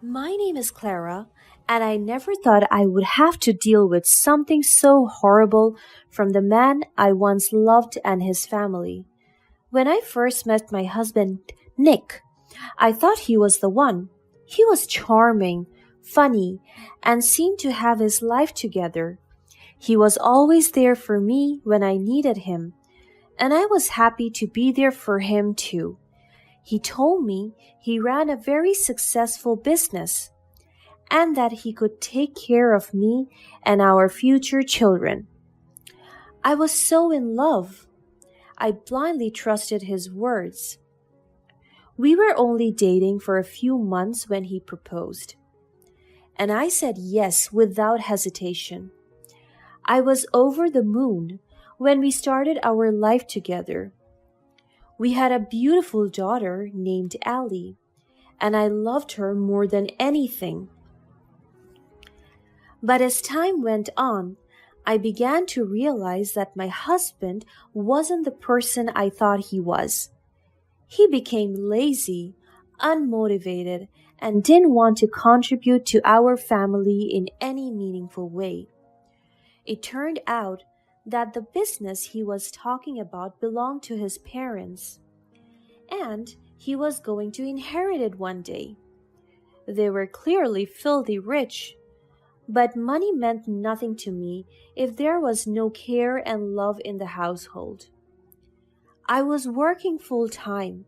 My name is Clara, and I never thought I would have to deal with something so horrible from the man I once loved and his family. When I first met my husband, Nick, I thought he was the one. He was charming, funny, and seemed to have his life together. He was always there for me when I needed him, and I was happy to be there for him too. He told me he ran a very successful business and that he could take care of me and our future children. I was so in love. I blindly trusted his words. We were only dating for a few months when he proposed, and I said yes without hesitation. I was over the moon when we started our life together. We had a beautiful daughter named Allie, and I loved her more than anything. But as time went on, I began to realize that my husband wasn't the person I thought he was. He became lazy, unmotivated, and didn't want to contribute to our family in any meaningful way. It turned out that the business he was talking about belonged to his parents, and he was going to inherit it one day. They were clearly filthy rich, but money meant nothing to me if there was no care and love in the household. I was working full time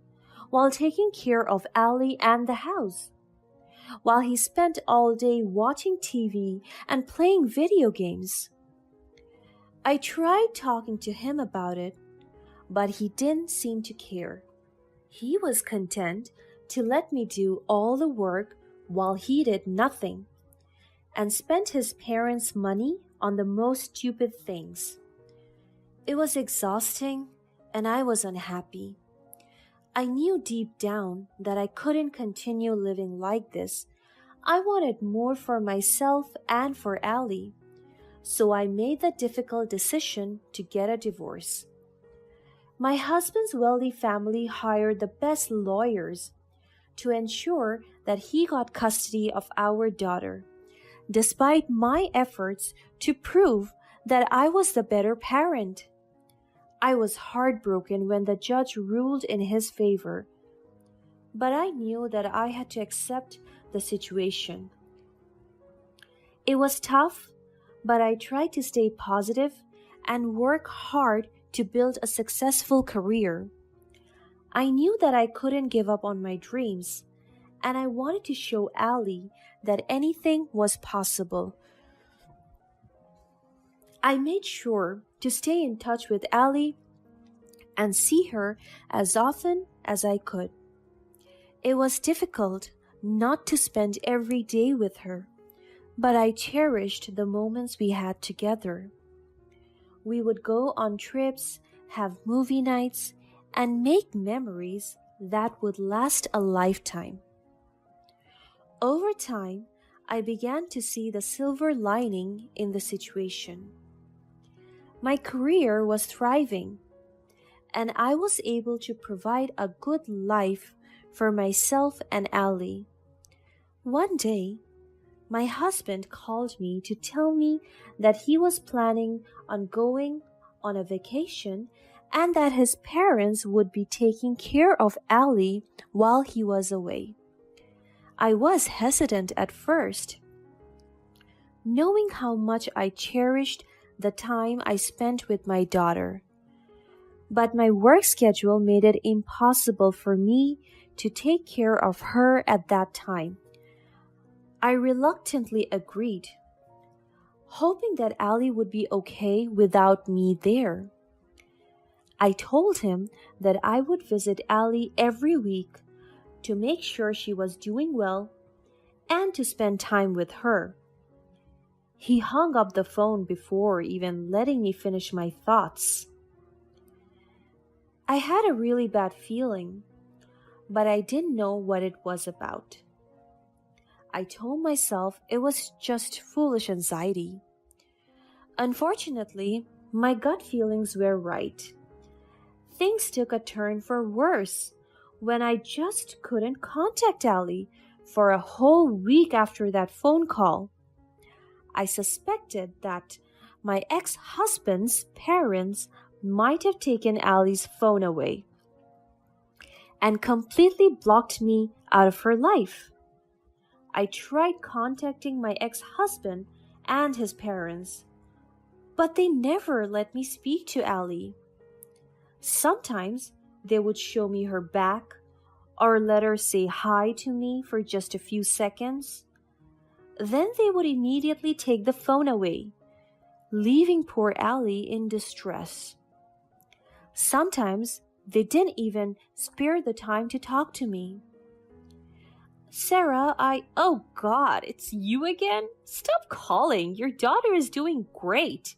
while taking care of Allie and the house, while he spent all day watching TV and playing video games. I tried talking to him about it, but he didn't seem to care. He was content to let me do all the work while he did nothing, and spent his parents' money on the most stupid things. It was exhausting, and I was unhappy. I knew deep down that I couldn't continue living like this. I wanted more for myself and for Allie, so I made the difficult decision to get a divorce. My husband's wealthy family hired the best lawyers to ensure that he got custody of our daughter, despite my efforts to prove that I was the better parent. I was heartbroken when the judge ruled in his favor, but I knew that I had to accept the situation. It was tough, but I tried to stay positive and work hard to build a successful career. I knew that I couldn't give up on my dreams, and I wanted to show Allie that anything was possible. I made sure to stay in touch with Allie and see her as often as I could. It was difficult not to spend every day with her, but I cherished the moments we had together. We would go on trips, have movie nights, and make memories that would last a lifetime. Over time, I began to see the silver lining in the situation. My career was thriving, and I was able to provide a good life for myself and Allie. One day, my husband called me to tell me that he was planning on going on a vacation and that his parents would be taking care of Allie while he was away. I was hesitant at first, knowing how much I cherished the time I spent with my daughter. But my work schedule made it impossible for me to take care of her at that time. I reluctantly agreed, hoping that Allie would be okay without me there. I told him that I would visit Allie every week to make sure she was doing well and to spend time with her. He hung up the phone before even letting me finish my thoughts. I had a really bad feeling, but I didn't know what it was about. I told myself it was just foolish anxiety. Unfortunately, my gut feelings were right. Things took a turn for worse when I just couldn't contact Allie for a whole week after that phone call. I suspected that my ex-husband's parents might have taken Allie's phone away and completely blocked me out of her life. I tried contacting my ex-husband and his parents, but they never let me speak to Allie. Sometimes they would show me her back or let her say hi to me for just a few seconds. Then they would immediately take the phone away, leaving poor Allie in distress. Sometimes they didn't even spare the time to talk to me. Sarah, oh God, it's you again? Stop calling. Your daughter is doing great.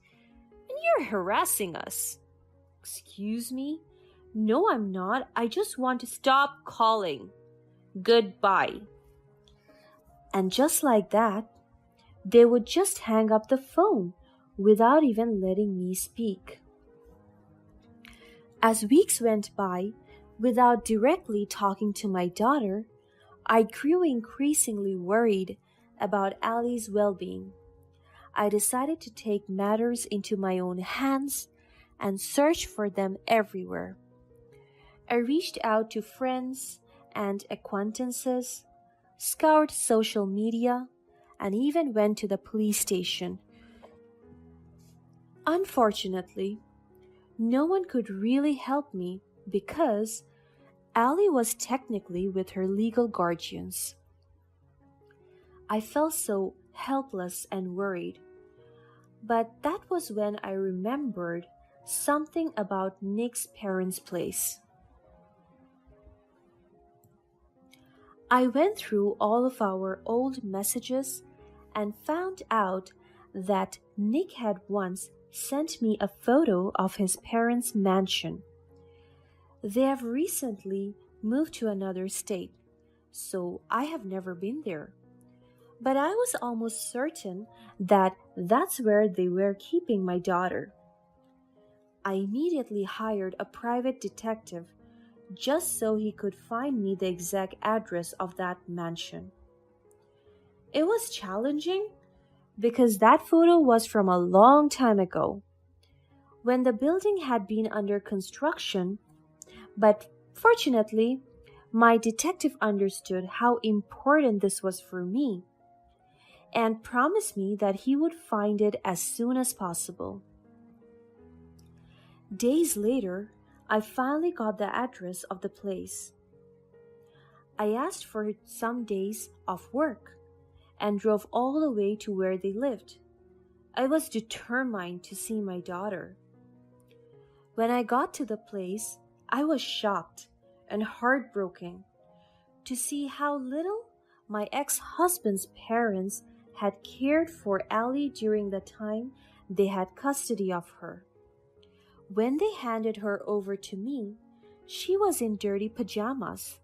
And you're harassing us. Excuse me? No, I'm not. I just want to stop calling. Goodbye. And just like that, they would just hang up the phone without even letting me speak. As weeks went by, without directly talking to my daughter, I grew increasingly worried about Allie's well-being. I decided to take matters into my own hands and search for them everywhere. I reached out to friends and acquaintances, scoured social media, and even went to the police station. Unfortunately, no one could really help me because Allie was technically with her legal guardians. I felt so helpless and worried, but that was when I remembered something about Nick's parents' place. I went through all of our old messages and found out that Nick had once sent me a photo of his parents' mansion. They have recently moved to another state, so I have never been there. But I was almost certain that that's where they were keeping my daughter. I immediately hired a private detective just so he could find me the exact address of that mansion. It was challenging because that photo was from a long time ago, when the building had been under construction, but fortunately, my detective understood how important this was for me and promised me that he would find it as soon as possible. Days later, I finally got the address of the place. I asked for some days off work and drove all the way to where they lived. I was determined to see my daughter. When I got to the place, I was shocked and heartbroken to see how little my ex-husband's parents had cared for Allie during the time they had custody of her. When they handed her over to me, she was in dirty pajamas,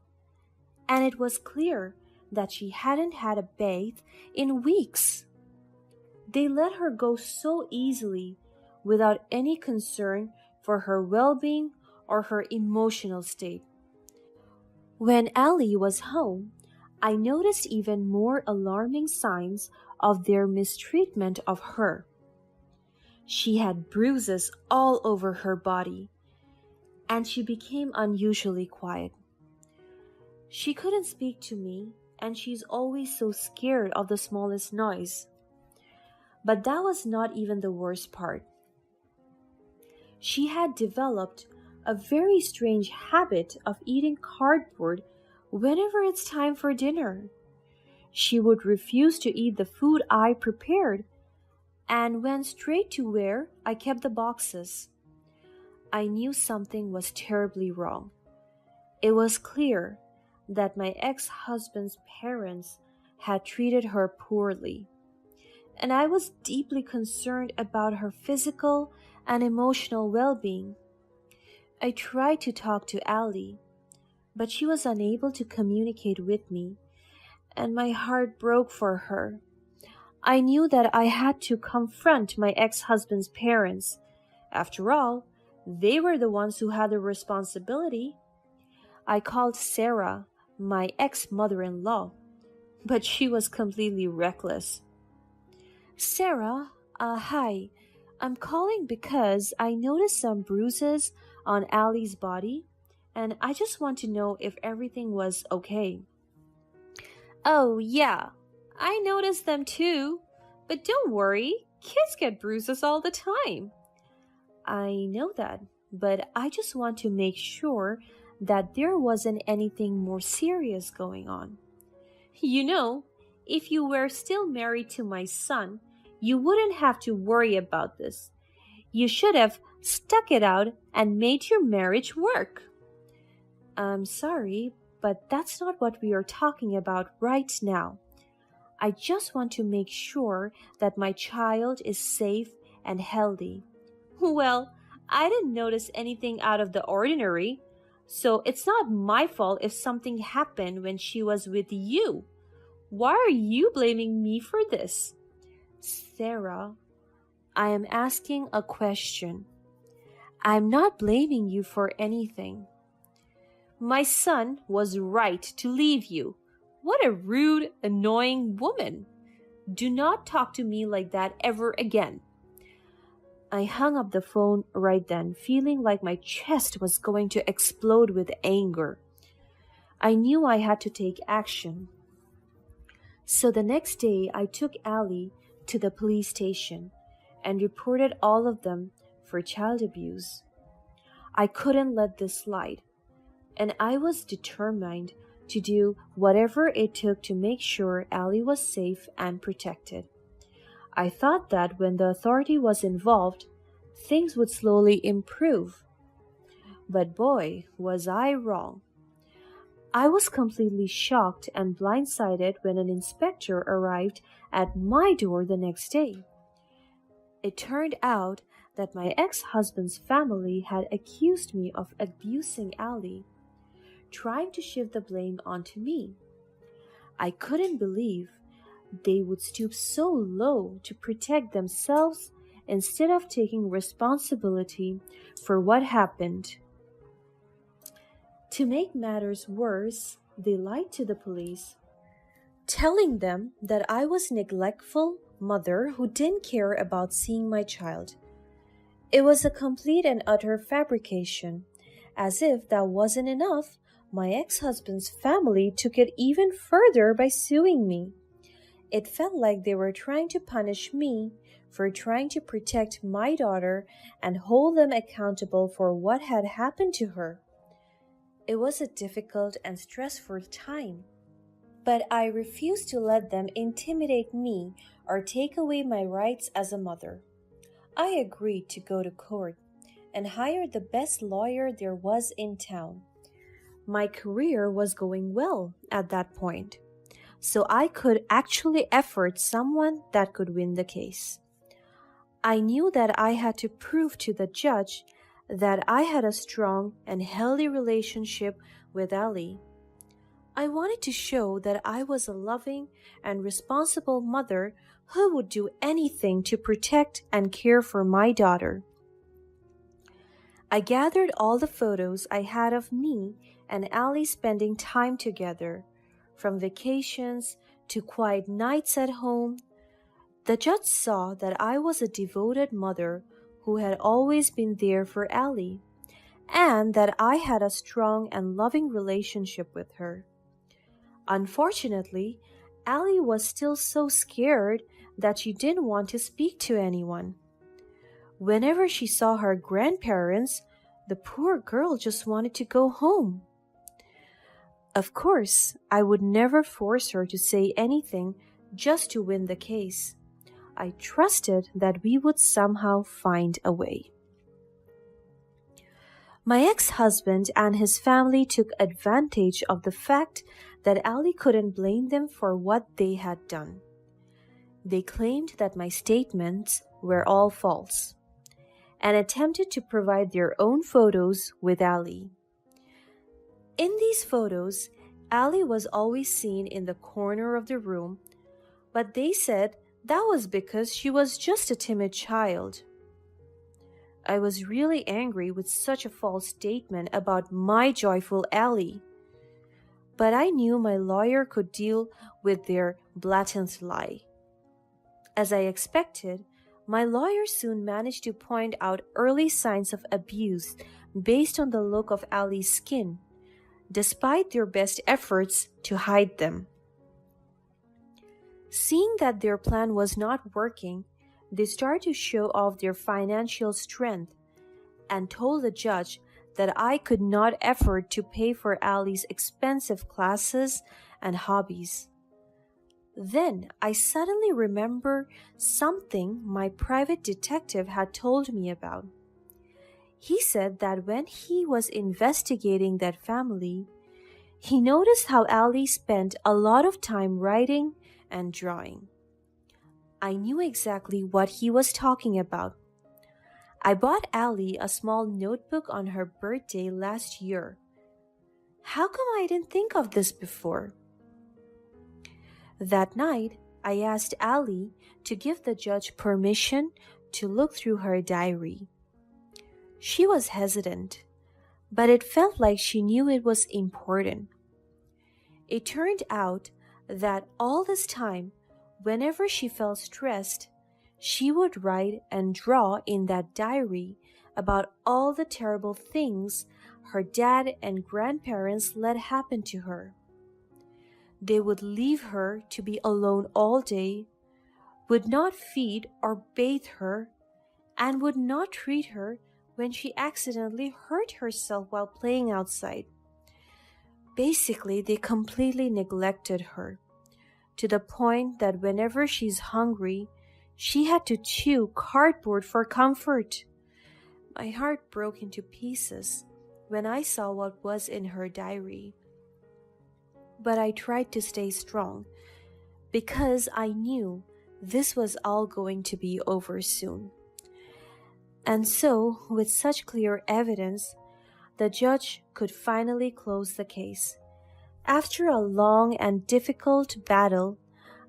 and it was clear that she hadn't had a bath in weeks. They let her go so easily without any concern for her well-being or her emotional state. When Allie was home, I noticed even more alarming signs of their mistreatment of her. She had bruises all over her body, and she became unusually quiet. She couldn't speak to me, and she's always so scared of the smallest noise. But that was not even the worst part. She had developed a very strange habit of eating cardboard whenever it's time for dinner. She would refuse to eat the food I prepared and went straight to where I kept the boxes. I knew something was terribly wrong. It was clear that my ex-husband's parents had treated her poorly, and I was deeply concerned about her physical and emotional well-being. I tried to talk to Allie, but she was unable to communicate with me, and my heart broke for her. I knew that I had to confront my ex-husband's parents. After all, they were the ones who had the responsibility. I called Sarah, my ex-mother-in-law, but she was completely reckless. Sarah, hi. I'm calling because I noticed some bruises on Allie's body, and I just want to know if everything was okay. Oh, yeah, I noticed them too. But don't worry, kids get bruises all the time. I know that, but I just want to make sure that there wasn't anything more serious going on. You know, if you were still married to my son, you wouldn't have to worry about this. You should have stuck it out and made your marriage work. I'm sorry, but that's not what we are talking about right now. I just want to make sure that my child is safe and healthy. Well, I didn't notice anything out of the ordinary, so it's not my fault if something happened when she was with you. Why are you blaming me for this? Sarah, I am asking a question. I'm not blaming you for anything. My son was right to leave you. What a rude, annoying woman. Do not talk to me like that ever again. I hung up the phone right then, feeling like my chest was going to explode with anger. I knew I had to take action. So the next day, I took Allie to the police station and reported all of them for child abuse. I couldn't let this slide, and I was determined to do whatever it took to make sure Allie was safe and protected. I thought that when the authority was involved, things would slowly improve. But boy, was I wrong. I was completely shocked and blindsided when an inspector arrived at my door the next day. It turned out that my ex-husband's family had accused me of abusing Allie, trying to shift the blame onto me. I couldn't believe they would stoop so low to protect themselves instead of taking responsibility for what happened. To make matters worse, they lied to the police, telling them that I was a neglectful mother who didn't care about seeing my child. It was a complete and utter fabrication. As if that wasn't enough, my ex-husband's family took it even further by suing me. It felt like they were trying to punish me for trying to protect my daughter and hold them accountable for what had happened to her. It was a difficult and stressful time, but I refused to let them intimidate me or take away my rights as a mother. I agreed to go to court and hire the best lawyer there was in town. My career was going well at that point, so I could actually afford someone that could win the case. I knew that I had to prove to the judge that I had a strong and healthy relationship with Allie. I wanted to show that I was a loving and responsible mother who would do anything to protect and care for my daughter. I gathered all the photos I had of me and Allie spending time together, from vacations to quiet nights at home. The judge saw that I was a devoted mother who had always been there for Allie, and that I had a strong and loving relationship with her. Unfortunately, Allie was still so scared that she didn't want to speak to anyone. Whenever she saw her grandparents, the poor girl just wanted to go home. Of course, I would never force her to say anything just to win the case. I trusted that we would somehow find a way. My ex-husband and his family took advantage of the fact that Allie couldn't blame them for what they had done. They claimed that my statements were all false and attempted to provide their own photos with Allie. In these photos, Allie was always seen in the corner of the room, but they said that was because she was just a timid child. I was really angry with such a false statement about my joyful Allie. But I knew my lawyer could deal with their blatant lie. As I expected, my lawyer soon managed to point out early signs of abuse based on the look of Ali's skin, despite their best efforts to hide them. Seeing that their plan was not working, they started to show off their financial strength and told the judge that I could not afford to pay for Ali's expensive classes and hobbies. Then I suddenly remember something my private detective had told me about. He said that when he was investigating that family, he noticed how Ali spent a lot of time writing and drawing. I knew exactly what he was talking about. I bought Ali a small notebook on her birthday last year. How come I didn't think of this before? That night, I asked Ali to give the judge permission to look through her diary. She was hesitant, but it felt like she knew it was important. It turned out that all this time, whenever she felt stressed, she would write and draw in that diary about all the terrible things her dad and grandparents let happen to her. They would leave her to be alone all day, would not feed or bathe her, and would not treat her when she accidentally hurt herself while playing outside. Basically, they completely neglected her, to the point that whenever she's hungry, she had to chew cardboard for comfort. My heart broke into pieces when I saw what was in her diary. But I tried to stay strong because I knew this was all going to be over soon. And so, with such clear evidence, the judge could finally close the case. After a long and difficult battle,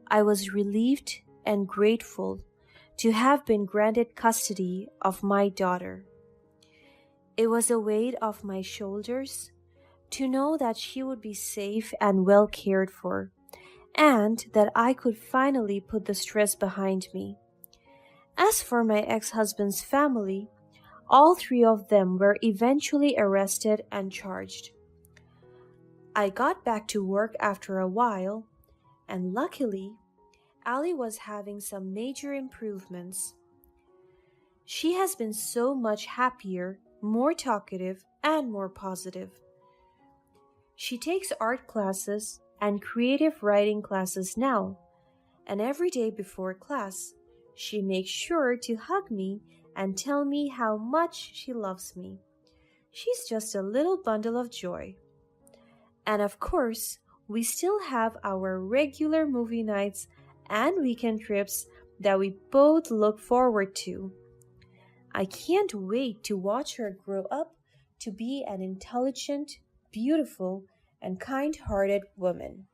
I was relieved and grateful to have been granted custody of my daughter. It was a weight off my shoulders to know that she would be safe and well cared for, and that I could finally put the stress behind me. As for my ex-husband's family, all three of them were eventually arrested and charged. I got back to work after a while, and luckily, Ali was having some major improvements. She has been so much happier, more talkative, and more positive. She takes art classes and creative writing classes now, and every day before class, she makes sure to hug me and tell me how much she loves me. She's just a little bundle of joy. And of course, we still have our regular movie nights and weekend trips that we both look forward to. I can't wait to watch her grow up to be an intelligent, beautiful, and kind-hearted woman.